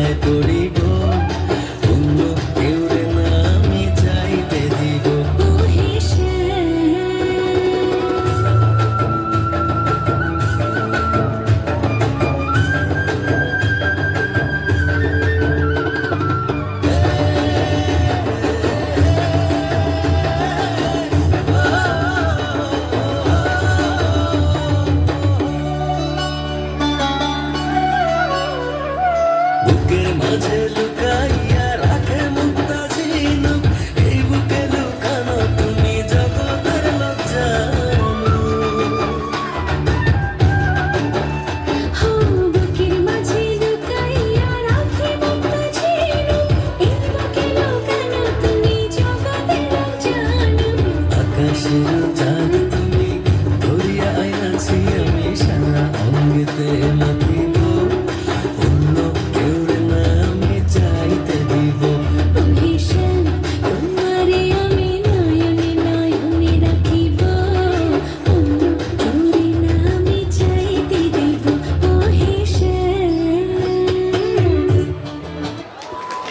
দ্বিধায় পড়িব, অন্য কেউরে না আমি চাইতে দিব। বুকের মাঝে লুকাইয়া রাখে মুক্তা ঝিনুক, এই বুকে লুকানো তুমি জগতের লজ্জানু। বুকের মাঝে লুকাইয়া রাখে মুক্তা ঝিনুক, এই বুকে লুকানো তুমি জগতের লজ্জানু। আকাশের চাঁদ তুমি ধরিয়া আইনাছি আমি সারা অঙ্গেতে মাথা